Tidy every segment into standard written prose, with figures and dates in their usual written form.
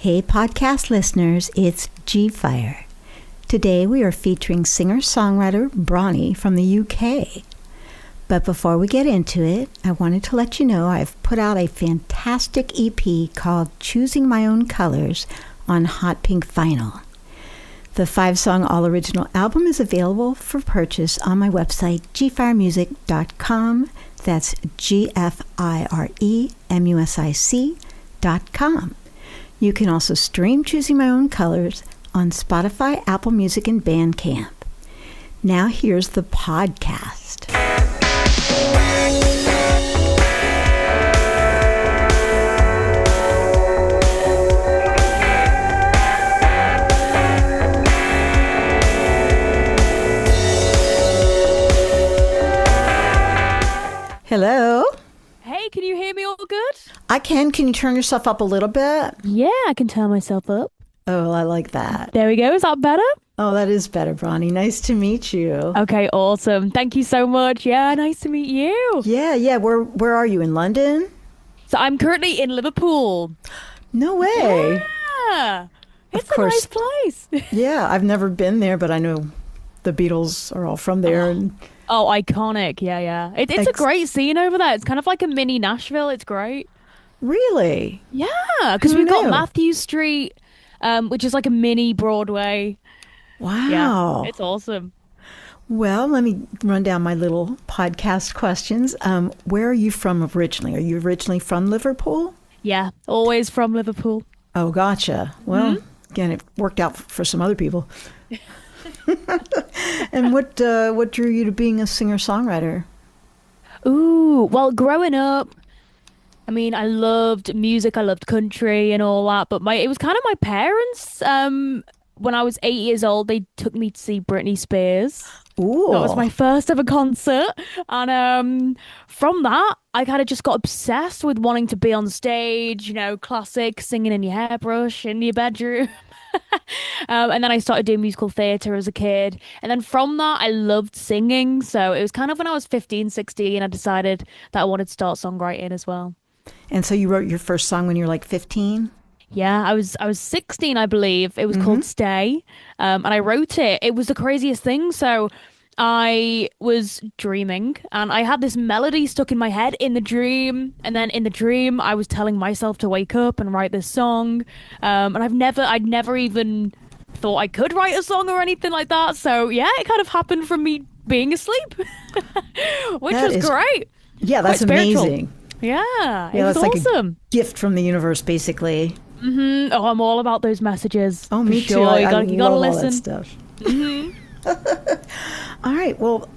Hey podcast listeners, it's Gfire. Today we are featuring singer-songwriter Bronnie from the UK. But before we get into it, I wanted to let you know I've put out a fantastic EP called Choosing My Own Colors on Hot Pink Vinyl. The 5-song all-original album is available for purchase on my website, gfiremusic.com. That's gfiremusic.com. You can also stream Choosing My Own Colors on Spotify, Apple Music, and Bandcamp. Now here's the podcast. Hello? Hey, can you hear me all good? I can. Can you turn yourself up a little bit? Yeah, I can turn myself up. Oh, I like that. There we go. Is that better? Oh, that is better, Bronnie. Nice to meet you. Okay, awesome. Thank you so much. Yeah, nice to meet you. Yeah. Where are you? In London? So I'm currently in Liverpool. No way. Yeah. It's Of course. a nice place. Yeah, I've never been there, but I know the Beatles are all from there. Oh, iconic. Yeah. It's a great scene over there. It's kind of like a mini Nashville. It's great. Really? Yeah, because Who we've got knew? Matthew Street, which is like a mini Broadway. Wow. Yeah, it's awesome. Well, let me run down my little podcast questions. Where are you from originally? Are you originally from Liverpool? Yeah, always from Liverpool. Oh, gotcha. Well, again, it worked out for some other people. And what drew you to being a singer-songwriter? Ooh, well, growing up, I mean, I loved music, I loved country and all that, but it was kind of my parents. When I was 8 years old, they took me to see Britney Spears. Ooh. That was my first ever concert. And from that, I kind of just got obsessed with wanting to be on stage, classic, singing in your hairbrush in your bedroom. And then I started doing musical theatre as a kid. And then from that, I loved singing. So it was kind of when I was 15, 16, I decided that I wanted to start songwriting as well. And so you wrote your first song when you were like 15? Yeah, I was 16, I believe. It was called Stay. And I wrote it. It was the craziest thing. So I was dreaming and I had this melody stuck in my head in the dream. And then in the dream, I was telling myself to wake up and write this song. And I'd never even thought I could write a song or anything like that. So yeah, it kind of happened from me being asleep, which was great. Yeah, that's amazing. Yeah, it was that's awesome. Like a gift from the universe, basically. Mm-hmm. Oh, I'm all about those messages. Oh, me too. Sure. I You gotta love listen. all that stuff. All right. Well,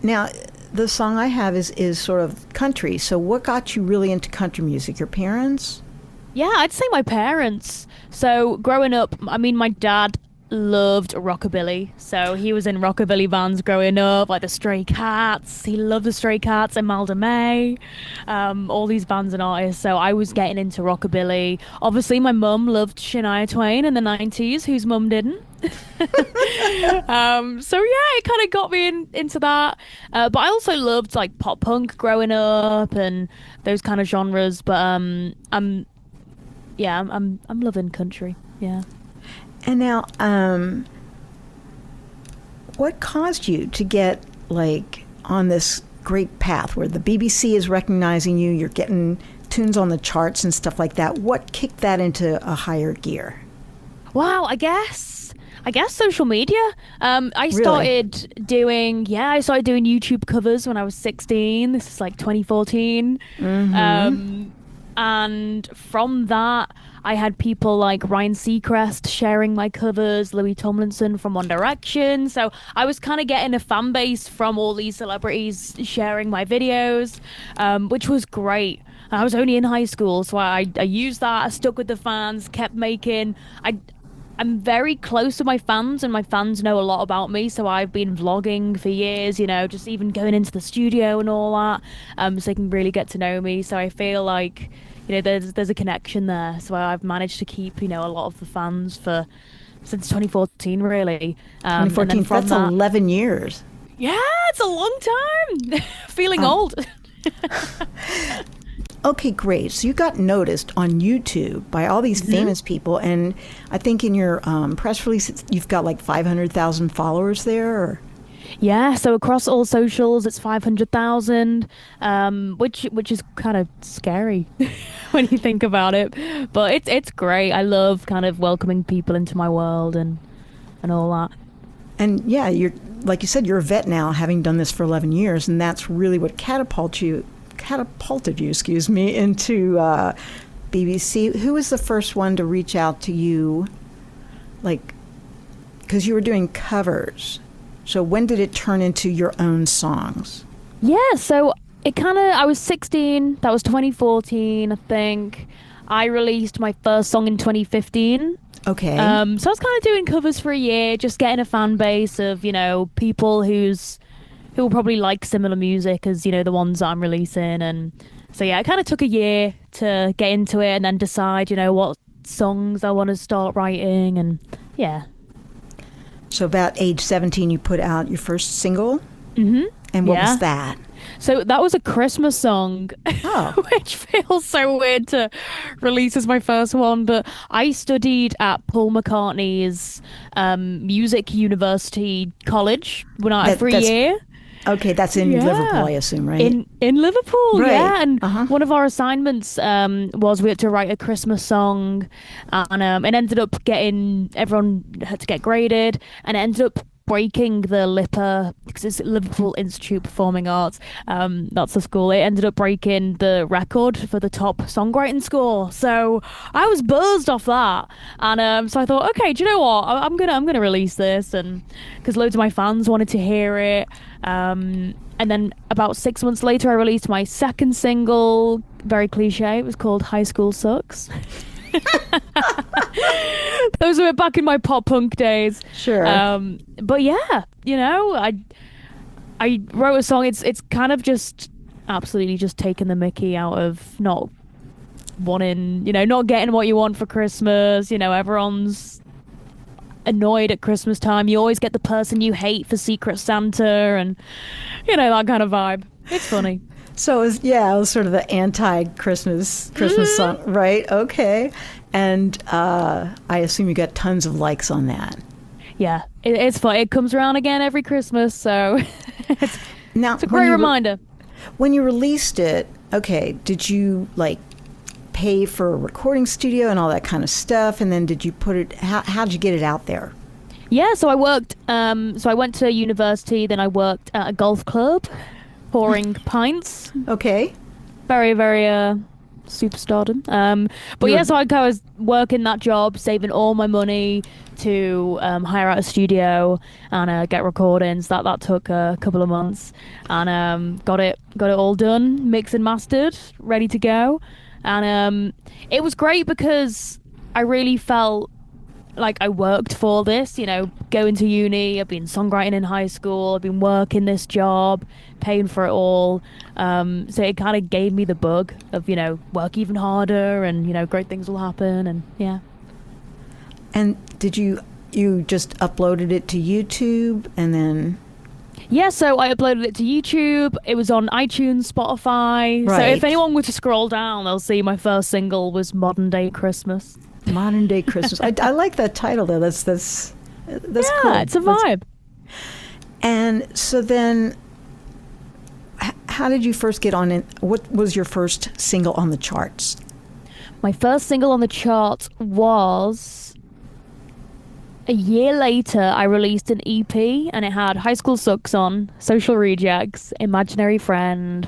now the song I have is sort of country. So what got you really into country music? Your parents? Yeah, I'd say my parents. So growing up, I mean, my dad loved rockabilly. So he was in rockabilly bands growing up, like the Stray Cats. He loved the Stray Cats, Imelda May, all these bands and artists. So I was getting into rockabilly. Obviously, my mum loved Shania Twain in the 90s. Whose mum didn't? So yeah, it kind of got me into that. But I also loved like pop punk growing up and those kind of genres. But I'm loving country. Yeah. And now, what caused you to get like on this great path where the BBC is recognizing you, you're getting tunes on the charts and stuff like that? What kicked that into a higher gear? Wow, I guess social media. I started doing YouTube covers when I was 16. This is like 2014. And from that, I had people like Ryan Seacrest sharing my covers, Louis Tomlinson from One Direction. So I was kind of getting a fan base from all these celebrities sharing my videos, which was great. I was only in high school, so I used that. I stuck with the fans, kept making. I'm very close to my fans, and my fans know a lot about me. So I've been vlogging for years, just even going into the studio and all that, so they can really get to know me. So I feel like, there's a connection there. So I've managed to keep, a lot of the fans since 2014, really. 2014, that's 11 years. Yeah, it's a long time. Feeling old. Okay, great. So you got noticed on YouTube by all these famous people, and I think in your press release you've got like 500,000 followers there. Or... Yeah, so across all socials, it's 500,000, which is kind of scary when you think about it. But it's great. I love kind of welcoming people into my world and all that. And yeah, you're like you said, you're a vet now, having done this for 11 years, and that's really what catapulted you, into BBC. Who was the first one to reach out to you? Like, because you were doing covers. So when did it turn into your own songs? Yeah, so I was 16, that was 2014, I think. I released my first song in 2015. Okay. So I was kind of doing covers for a year, just getting a fan base of, people who will probably like similar music as, the ones that I'm releasing. And so, yeah, it kind of took a year to get into it and then decide, what songs I want to start writing. And yeah. So about age 17, you put out your first single? Mm-hmm. And what was that? So that was a Christmas song, which feels so weird to release as my first one. But I studied at Paul McCartney's music university college for a year. Okay, that's in Liverpool, I assume, right? In Liverpool, right. Yeah. And one of our assignments was we had to write a Christmas song, and it ended up everyone had to get graded, and it ended up breaking the LIPA, because it's Liverpool Institute of Performing Arts, that's the school. It ended up breaking the record for the top songwriting score. So I was buzzed off that, and so I thought, okay, do you know what? I'm gonna release this, and because loads of my fans wanted to hear it. And then about 6 months later, I released my second single. Very cliche. It was called "High School Sucks." Those were back in my pop punk days. Sure. But yeah, I wrote a song. It's kind of just absolutely just taking the mickey out of not wanting, not getting what you want for Christmas. Everyone's annoyed at Christmas time. You always get the person you hate for Secret Santa, and that kind of vibe. It's funny. So it was sort of the anti-Christmas song, right? Okay. And I assume you got tons of likes on that. Yeah, it's fun. It comes around again every Christmas, so it's a great reminder. When you released it, okay, did you pay for a recording studio and all that kind of stuff? And then did you put it, how did you get it out there? Yeah, so I worked, so I went to university, then I worked at a golf club, pouring pints. Okay. Very, very superstardom. So I was working that job, saving all my money to hire out a studio and get recordings. That took a couple of months, and got it all done, mixed and mastered, ready to go. And it was great because I really felt like I worked for this, going to uni. I've been songwriting in high school. I've been working this job, paying for it all. So it kind of gave me the bug of, work even harder and, great things will happen. And yeah. And did you just uploaded it to YouTube and then? Yeah, so I uploaded it to YouTube. It was on iTunes, Spotify. Right. So if anyone were to scroll down, they'll see my first single was Modern Day Christmas. Modern Day Christmas. I like that title though. That's cool. Yeah, it's a vibe. And so then, how did you first get on? What was your first single on the charts? My first single on the charts was a year later. I released an EP and it had High School Sucks on, Social Rejects, Imaginary Friend,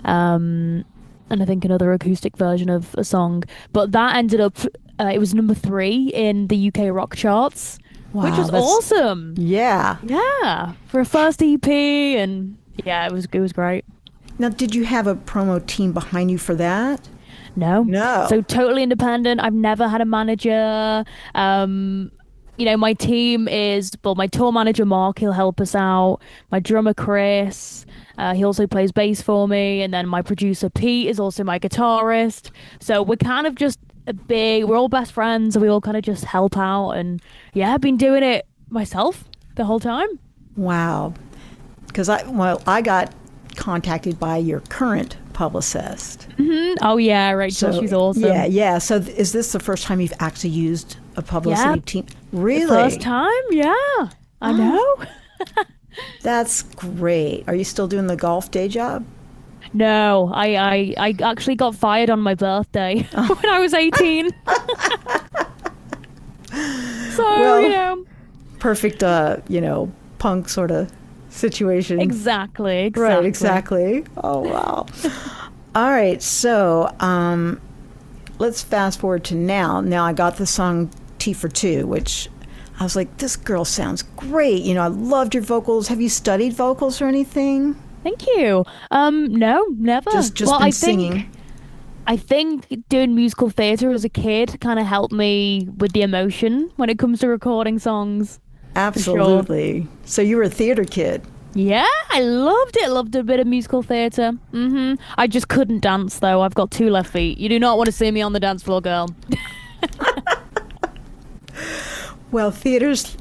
and I think another acoustic version of a song. But that ended up, it was number 3 in the UK rock charts, wow, which was awesome. Yeah. Yeah. For a first EP, and yeah, it was great. Now, did you have a promo team behind you for that? No. So totally independent. I've never had a manager. My team is, my tour manager, Mark, he'll help us out. My drummer, Chris, he also plays bass for me. And then my producer, Pete, is also my guitarist. So we're kind of just we're all best friends, and we all kind of just help out. And yeah, I've been doing it myself the whole time. Wow. Because I got contacted by your current publicist. Oh yeah, Rachel, So, she's awesome. Yeah. So is this the first time you've actually used a publicity team? Really? First time? Yeah. I know. That's great. Are you still doing the golf day job? No, I actually got fired on my birthday when I was 18. So, Well, perfect, punk sort of situation. Exactly. Right, exactly. Oh, wow. All right, so let's fast forward to now. Now I got the song T for Two, which I was like, this girl sounds great. I loved your vocals. Have you studied vocals or anything? Thank you. No, never. Just been singing. I think doing musical theatre as a kid kind of helped me with the emotion when it comes to recording songs. Absolutely. Sure. So you were a theatre kid. Yeah, I loved it. Loved a bit of musical theatre. I just couldn't dance, though. I've got 2 left feet. You do not want to see me on the dance floor, girl. Well,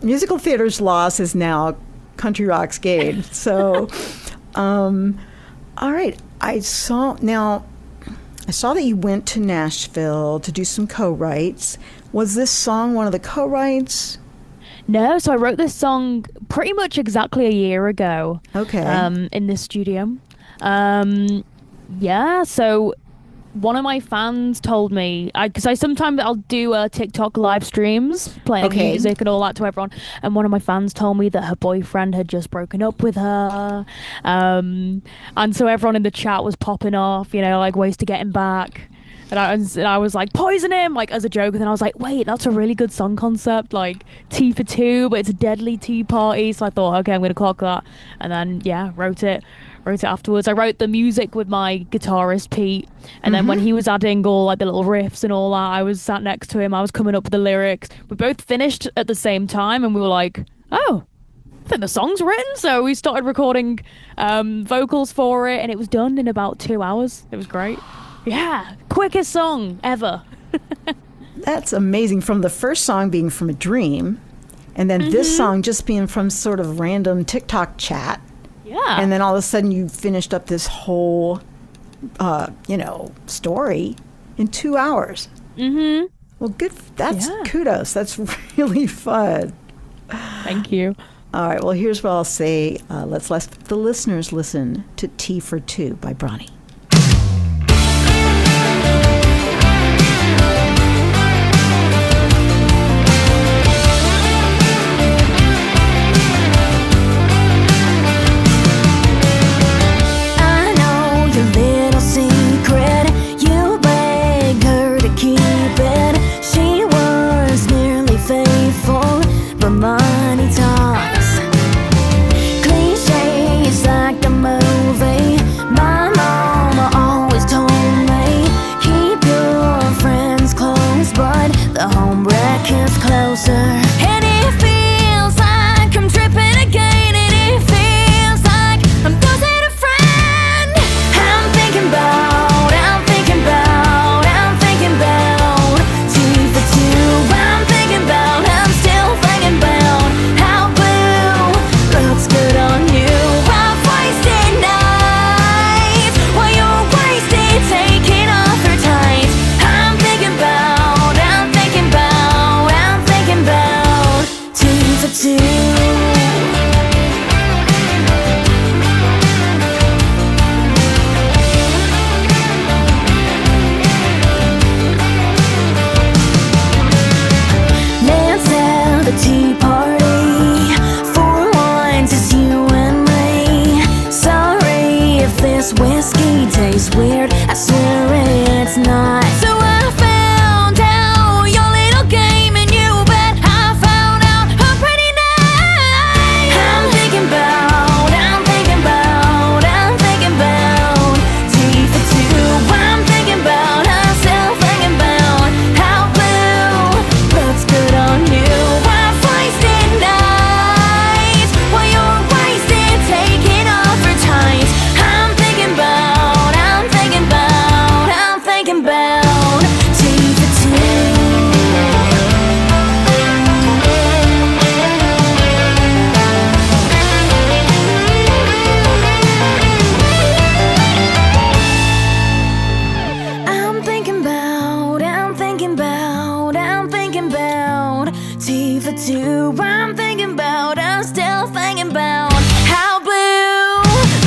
musical theater's loss is now country rock's gain. So, all right. I saw that you went to Nashville to do some co-writes. Was this song one of the co-writes? No, so I wrote this song pretty much exactly a year ago. Okay. In this studio. Yeah, so one of my fans told me, because I sometimes I'll do TikTok live streams playing music and all that to everyone, and one of my fans told me that her boyfriend had just broken up with her, and so everyone in the chat was popping off, like ways to get him back. And I was like, poison him, like as a joke. And then I was like, wait, that's a really good song concept, like Tea for Two, but it's a deadly tea party. So I thought, okay, I'm going to clock that. And then, wrote it afterwards. I wrote the music with my guitarist, Pete. And then when he was adding all like the little riffs and all that, I was sat next to him. I was coming up with the lyrics. We both finished at the same time and we were like, oh, I think the song's written. So we started recording vocals for it and it was done in about 2 hours. It was great. Yeah, quickest song ever. That's amazing. From the first song being from a dream, and then this song just being from sort of random TikTok chat. Yeah. And then all of a sudden you finished up this whole, story in 2 hours. Well, good. That's kudos. That's really fun. Thank you. All right. Well, here's what I'll say. Let's let the listeners listen to Tea for Two by Bronnie. Thinking about T for two, I'm thinking about, I'm still thinking about how blue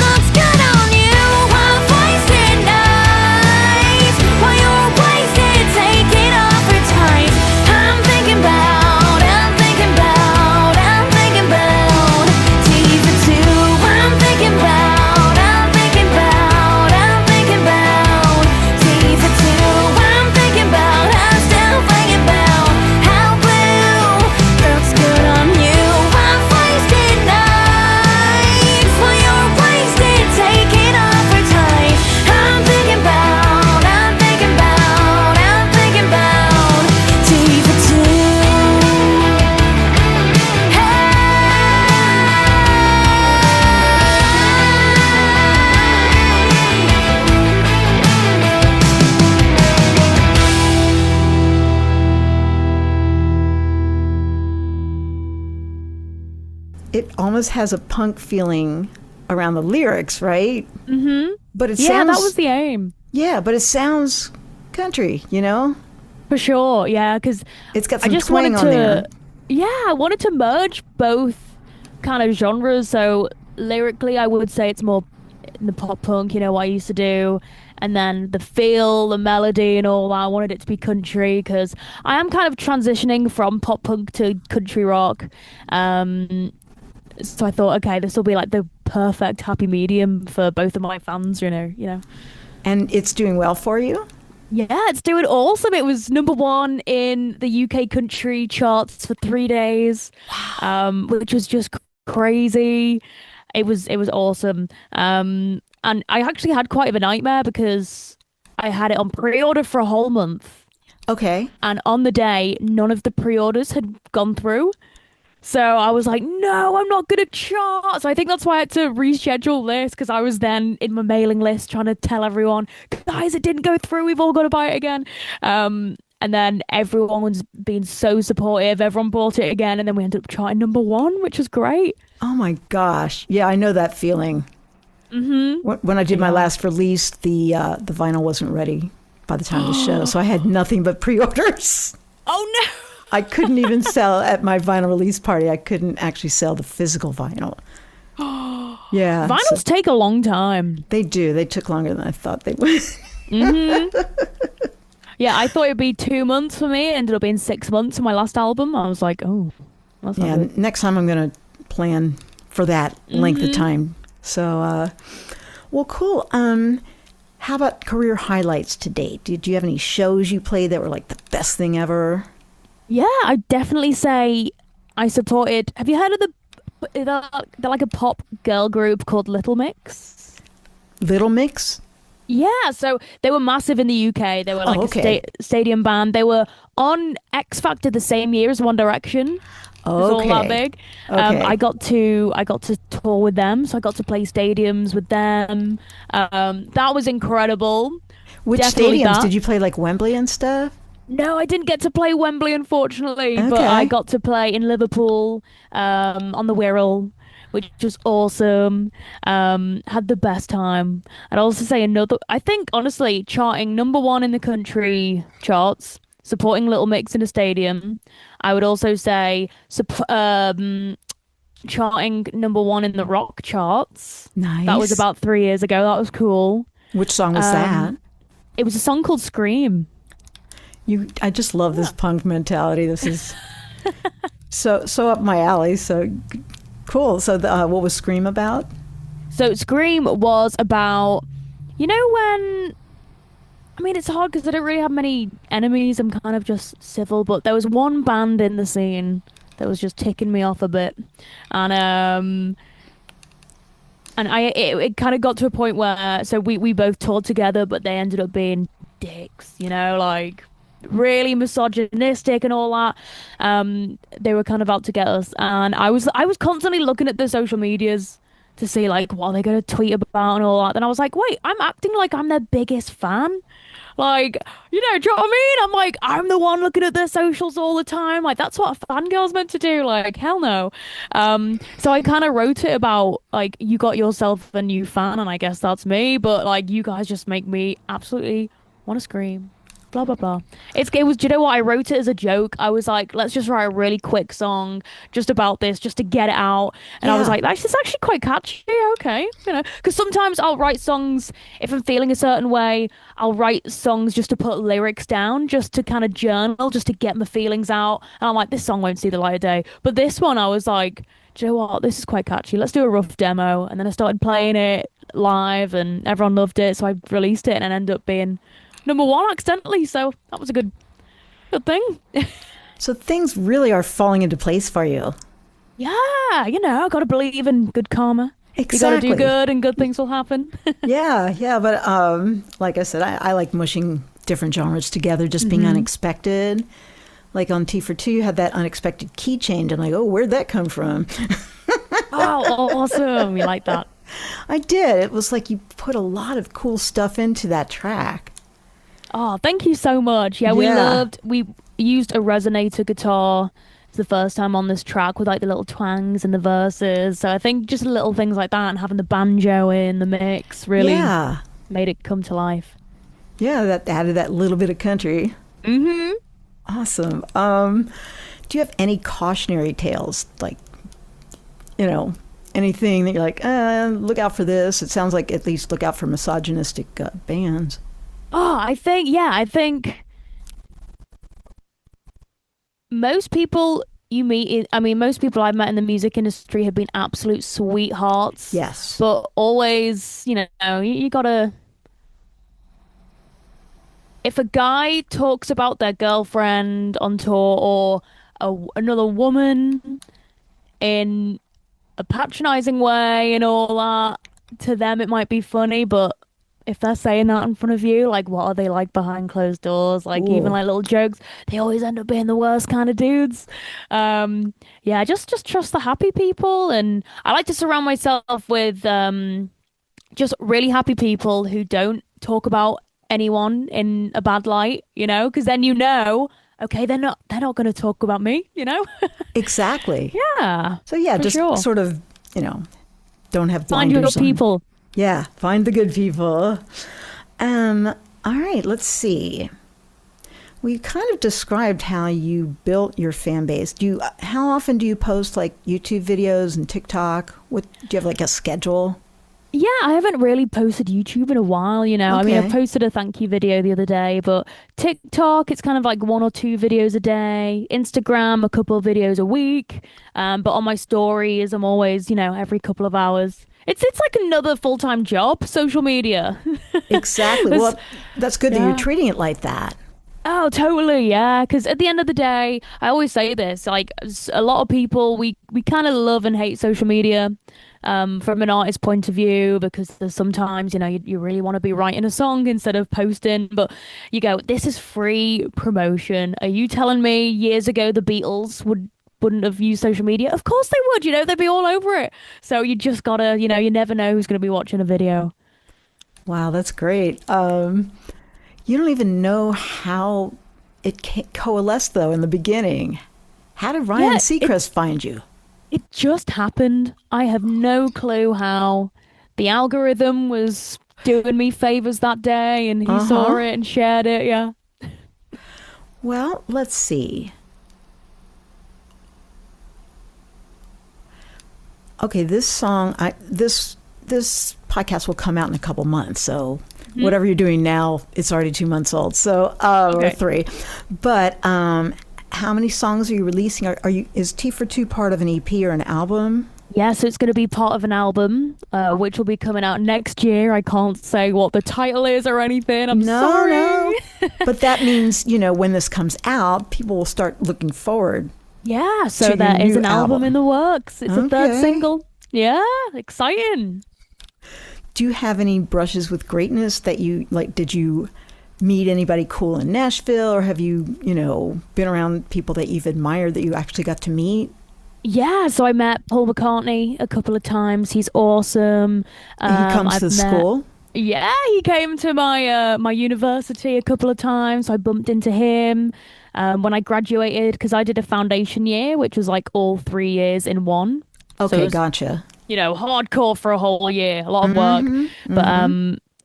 looks good on you. I'm wasted nights while you're wasted, taking off her tights. I'm thinking about, I'm thinking about, I'm thinking about T for two, I'm thinking about, I'm thinking about, I'm thinking about T for two, I'm thinking about, I'm still thinking about how blue looks good on you. I'm wasted nights while you're wasted, taking off her tights. I'm thinking about, I'm thinking about, I'm thinking about T for two. It almost has a punk feeling around the lyrics, right? Mm-hmm. But it Yeah, sounds that was the aim. yeah, but it sounds country, you know? For sure, yeah, because It's got I some just twang wanted on there. to, yeah, I wanted to merge both kind of genres. So lyrically, I would say it's more in the pop punk, what I used to do, and then the feel, the melody, and all that. I wanted it to be country because I am kind of transitioning from pop punk to country rock. So I thought, okay, this will be like the perfect happy medium for both of my fans. And it's doing well for you? Yeah, it's doing awesome. It was number one in the UK country charts for 3 days, which was just crazy. It was awesome. And I actually had quite of a nightmare because I had it on pre-order for a whole month, Okay. and on the day, none of the pre-orders had gone through. So I was like, no, I'm not gonna chart. So I think that's why I had to reschedule this because I was then in my mailing list trying to tell everyone, guys, it didn't go through. We've all got to buy it again. And then everyone was being so supportive. Everyone bought it again, and then we ended up charting number one, which was great. Oh my gosh. Yeah, I know that feeling. Mm-hmm. When I did my Yeah. last release, the vinyl wasn't ready by the time of the show, so I had nothing but pre-orders. Oh no. I couldn't even sell at my vinyl release party. I couldn't actually sell the physical vinyl. Yeah. Vinyls so take a long time. they do. They took longer than I thought they would. Mm-hmm. Yeah, I thought it'd be 2 months for me. It ended up being 6 months for my last album. I was like, oh, that's not Yeah, good. next time I'm going to plan for that length of time. So, well, cool. How about career highlights to date? Did you have any shows you played that were like the best thing ever? Yeah, I'd definitely say I supported. Have you heard of they're like a pop girl group called Little Mix? Little Mix? Yeah, so they were massive in the UK. They were like okay. a stadium band. They were on X Factor the same year as One Direction. It was all that Okay. big. Okay. I got to tour with them, so I got to play stadiums with them. That was incredible. Which Definitely stadiums? that. Did you play like Wembley and stuff? No, I didn't get to play Wembley, unfortunately, but Okay. I got to play in Liverpool, on the Wirral, which was awesome. Had the best time. I'd also say I think, honestly, charting number one in the country charts, supporting Little Mix in a stadium. I would also say, charting number one in the rock charts. Nice. That was about 3 years ago. That was cool. Which song was that? It was a song called Scream. I just love this punk mentality. This is so up my alley. So cool. So what was Scream about? So Scream was about, when, I mean, it's hard because I don't really have many enemies. I'm kind of just civil, but there was one band in the scene that was just ticking me off a bit, and it kind of got to a point where we both toured together, but they ended up being dicks, like really misogynistic and all that. They were kind of out to get us, and I was constantly looking at the social medias to see like what they're gonna tweet about and all that. And I was like, wait, I'm acting like I'm their biggest fan. Like, do you know what I mean? I'm like, I'm the one looking at their socials all the time. Like, that's what a fangirl's meant to do. Like, hell no. So I kind of wrote it about, like, you got yourself a new fan, and I guess that's me. But, like, you guys just make me absolutely want to scream. blah blah blah. It was. Do you know what? I wrote it as a joke. I was like, let's just write a really quick song just about this, just to get it out. And I was Yeah. like, that's actually quite catchy. Okay, because sometimes I'll write songs if I'm feeling a certain way. I'll write songs just to put lyrics down, just to kind of journal, just to get my feelings out. And I'm like, this song won't see the light of day. But this one, I was like, do you know what? This is quite catchy. Let's do a rough demo. And then I started playing it live, and everyone loved it. So I released it, and it ended up being #1 accidentally, so that was a good thing. So things really are falling into place for you. Yeah, gotta believe in good karma. Exactly. You gotta do good, and good things will happen. Yeah, but like I said, I like mushing different genres together, just being unexpected. Like on T for Two, you had that unexpected key change. I'm like, oh, where'd that come from? Oh, awesome! We like that. I did. It was like you put a lot of cool stuff into that track. Oh, thank you so much. Yeah, we used a resonator guitar. It's the first time on this track with like the little twangs and the verses. So I think just little things like that and having the banjo in the mix really made it come to life. Yeah, that added that little bit of country. Mm-hmm. Awesome. Do you have any cautionary tales? Like, anything that you're like, look out for this. It sounds like at least look out for misogynistic bands. Oh, I think most people most people I've met in the music industry have been absolute sweethearts. Yes. But always, you gotta. If a guy talks about their girlfriend on tour or another woman in a patronizing way and all that, to them it might be funny, but if they're saying that in front of you, like, what are they like behind closed doors? Like, Ooh. even like little jokes, they always end up being the worst kind of dudes. Yeah, just trust the happy people. And I like to surround myself with just really happy people who don't talk about anyone in a bad light, because then okay, they're not going to talk about me, Exactly. Yeah. So yeah, just sure. sort of, don't have Find your blinders on. people. Yeah, find the good people. All right, let's see. We kind of described how you built your fan base. How often do you post like YouTube videos and TikTok? Do you have like a schedule? Yeah, I haven't really posted YouTube in a while, I mean, I Okay. posted a thank you video the other day, but TikTok, it's kind of like 1 or 2 videos a day. Instagram, a couple of videos a week. But on my stories, I'm always, every couple of hours. It's like another full-time job, social media. Exactly. Well, that's good that Yeah. you're treating it like that. Oh, totally, yeah. Because at the end of the day, I always say this, like a lot of people, we kind of love and hate social media from an artist's point of view, because there's sometimes, you really want to be writing a song instead of posting, but you go, this is free promotion. Are you telling me years ago the Beatles wouldn't have used social media? Of course they would, they'd be all over it. So you just gotta, you never know who's gonna be watching a video. Wow, that's great. You don't even know how it coalesced, though, in the beginning. How did Ryan Yeah, Seacrest find you? It just happened. I have no clue how. The algorithm was doing me favors that day, and he saw it and shared it. Yeah. Well, let's see. Okay, this song, this podcast will come out in a couple months, so whatever you're doing now, it's already 2 months old, so or 3. But how many songs are you releasing? Is T for Two part of an EP or an album? Yeah, so it's going to be part of an album, which will be coming out next year. I can't say what the title is or anything. I'm sorry. No. But that means, when this comes out, people will start looking forward. Yeah, so your there is new an album in the works. It's a 3rd Okay. single. Yeah, exciting. Do you have any brushes with greatness that you, like, did you meet anybody cool in Nashville, or have you, been around people that you've admired that you actually got to meet? Yeah, so I met Paul McCartney a couple of times. He's awesome. He comes I've to the met- school? Yeah, he came to my my university a couple of times. I bumped into him when I graduated, because I did a foundation year, which was like all 3 years in one. So it Okay, was, gotcha. hardcore for a whole year, a lot of work. But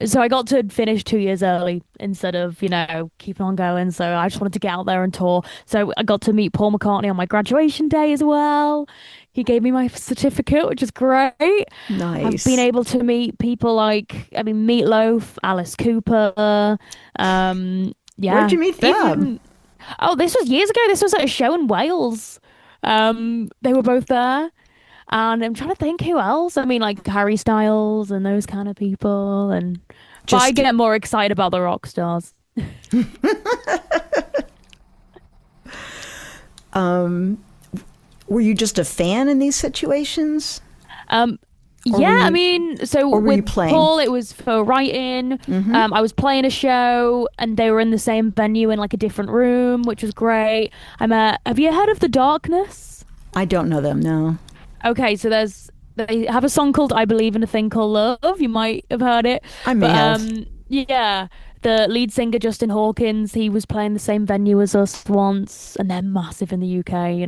So I got to finish 2 years early instead of, keeping on going. So I just wanted to get out there and tour. So I got to meet Paul McCartney on my graduation day as well. He gave me my certificate, which is great. I've Nice. been able to meet people like, Meatloaf, Alice Cooper. Yeah. Where'd you meet them? Oh, this was years ago. This was at a show in Wales. They were both there. And I'm trying to think who else. Like Harry Styles and those kind of people. But I get more excited about the rock stars. Were you just a fan in these situations? Yeah, so or were you with playing? Paul, it was for writing. I was playing a show, and they were in the same venue in like a different room, which was great. Have you heard of The Darkness? I don't know them, no. Okay, so they have a song called "I Believe in a Thing Called Love." You might have heard it. I may have. Yeah, the lead singer Justin Hawkins, he was playing the same venue as us once, and they're massive in the UK.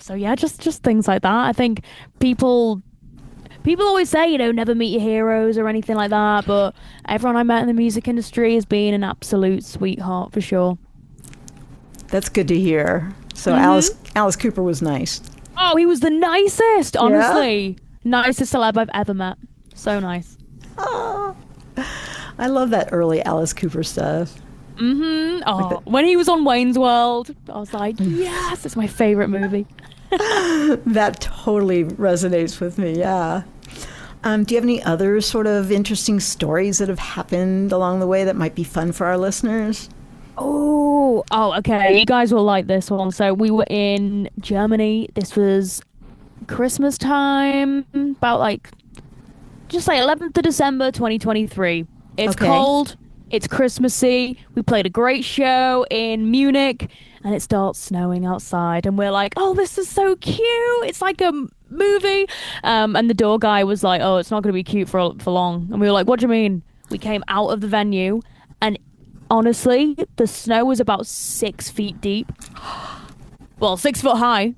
So yeah, just things like that. I think people always say, never meet your heroes or anything like that, but everyone I met in the music industry has been an absolute sweetheart for sure. That's good to hear. So Alice Cooper was nice. Oh, he was the nicest, honestly. Nicest celeb I've ever met. So nice. Oh, I love that early Alice Cooper stuff. Oh, when he was on Wayne's World, I was like, yes, it's my favorite movie. That totally resonates with me, yeah. Do you have any other sort of interesting stories that have happened along the way that might be fun for our listeners? Oh, okay. You guys will like this one. So we were in Germany. This was Christmas time, about just 11th of December 2023. It's cold. It's Christmassy. We played a great show in Munich, and it starts snowing outside. And we're like, oh, this is so cute. It's like a movie. And the door guy was like, oh, it's not going to be cute for long. And we were like, what do you mean? We came out of the venue, and honestly, the snow was about 6 feet deep. Well, 6 foot high.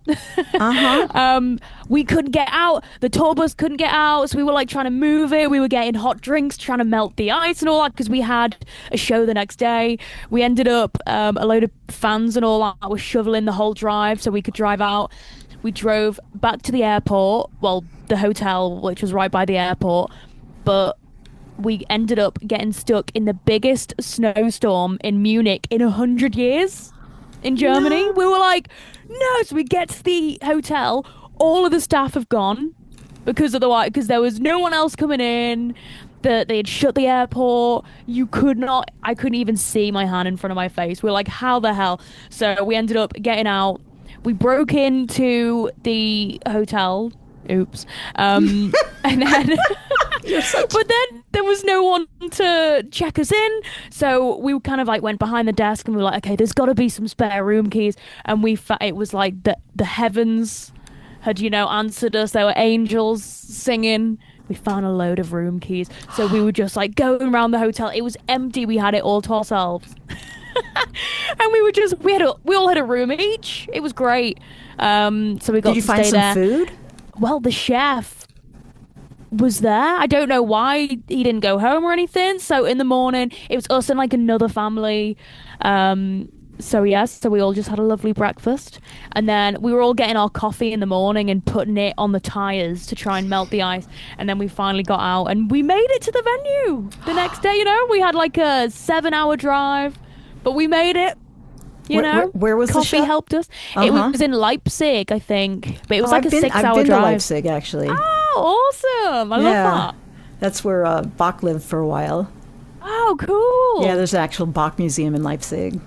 We couldn't get out. The tour bus couldn't get out. So we were trying to move it. We were getting hot drinks, trying to melt the ice and all that because we had a show the next day. We ended up, a load of fans and all that were shoveling the whole drive so we could drive out. We drove back to the airport. Well, the hotel, which was right by the airport. But we ended up getting stuck in the biggest snowstorm in Munich in 100 years in Germany. No. We were like, no. So we get to the hotel. All of the staff have gone because there was no one else coming in. They had shut the airport. I couldn't even see my hand in front of my face. We were like, how the hell? So we ended up getting out. We broke into the hotel. Oops. And then but then there was no one to check us in, so we kind of went behind the desk and we were like, okay, there's got to be some spare room keys. And it was like the heavens had answered us. There were angels singing. We found a load of room keys, so we were just going around the hotel. It was empty. We had it all to ourselves. And we all had a room each. It was great. So we got Did you to find stay some there. food? Well, the chef was there. I don't know why he didn't go home or anything. So in the morning, it was us and another family. So we all just had a lovely breakfast. And then we were all getting our coffee in the morning and putting it on the tires to try and melt the ice. And then we finally got out and we made it to the venue the next day. We had a 7-hour drive, but we made it. Where was coffee the show? helped us. It was in Leipzig, I think, but it was a 6-hour drive. I've been to Leipzig, actually. Oh, awesome! I love that. That's where Bach lived for a while. Oh, cool! Yeah, there's an actual Bach museum in Leipzig.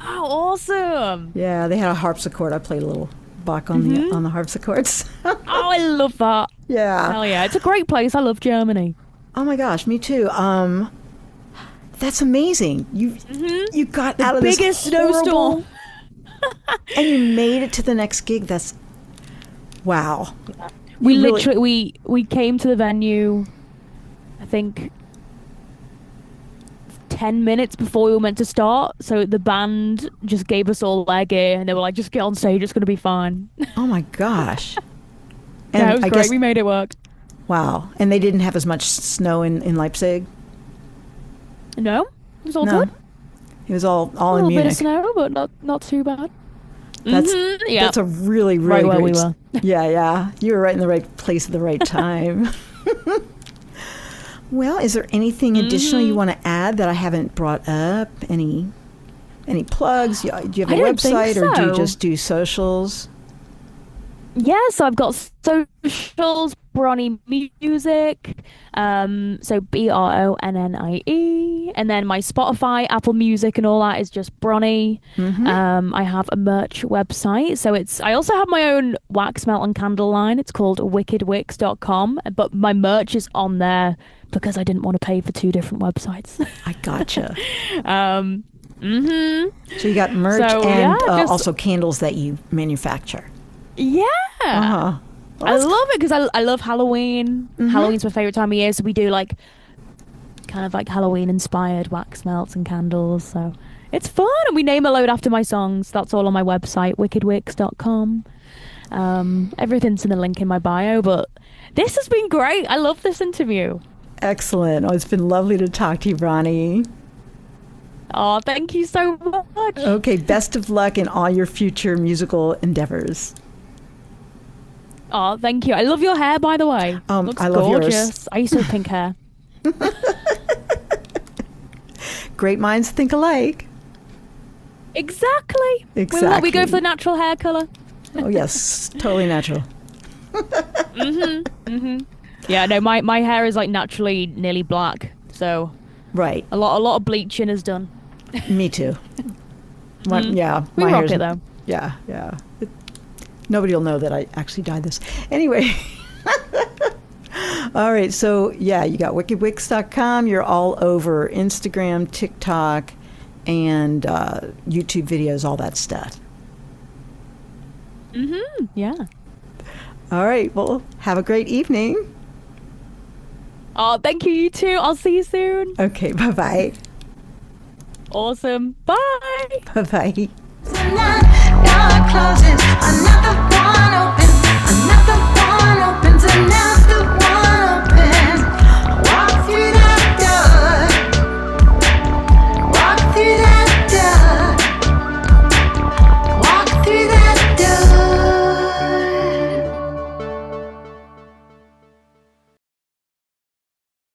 Oh, awesome! Yeah, they had a harpsichord. I played a little Bach on the harpsichords. Oh, I love that. Yeah. Hell yeah! It's a great place. I love Germany. Oh my gosh, me too. That's amazing. You got out of this biggest snowstorm, and you made it to the next gig. That's wow. We came to the venue, I think 10 minutes before we were meant to start. So the band just gave us all their gear and they were like, just get on stage, it's going to be fine. Oh my gosh. And yeah, it was great. We made it work. Wow. And they didn't have as much snow in Leipzig? No, it was all No. good. It was all A in little bit of Munich. snow, but not too bad. That's Yeah, that's a really right really where we great. were. Yeah. You were right in the right place at the right time. Well, is there anything additional you want to add that I haven't brought up? Any plugs? Do you have a I don't think website or do you so. just do socials? Yeah, so I've got socials, Bronnie Music, so BRONNIE, and then my Spotify, Apple Music, and all that is just Bronnie. I have a merch website, so I also have my own wax melt and candle line. It's called wickedwix.com, but my merch is on there because I didn't want to pay for 2 different websites. I gotcha. So So you got merch So, and yeah, just- also candles that you manufacture. yeah. Uh-huh. I love it because I love Halloween. Halloween's my favorite time of year, so we do like kind of like Halloween inspired wax melts and candles. So it's fun, and we name a load after my songs. That's all on my website, wickedwix.com. Everything's in the link in my bio. But this has been great. I love this interview. Excellent. Oh, it's been lovely to talk to you, Bronnie. Oh, thank you so much. Okay, best of luck in all your future musical endeavors. Oh, thank you. I love your hair, by the way. Looks I love yours. gorgeous. I used to have pink hair. Great minds think alike. Exactly. We Exactly. go for the natural hair color. Oh, yes. Totally natural. Yeah, no, my hair is like naturally nearly black, so Right. a lot of bleaching is done. Me too. Yeah. We my rock hair's- it though. Yeah. Nobody will know that I actually dyed this. Anyway. All right. So, yeah, you got wickedwix.com. You're all over Instagram, TikTok, and YouTube videos, all that stuff. Yeah. All right. Well, have a great evening. Oh, thank you, you too. I'll see you soon. Okay. Bye-bye. Awesome. Bye. Bye-bye. Door closes, another one opens, another one.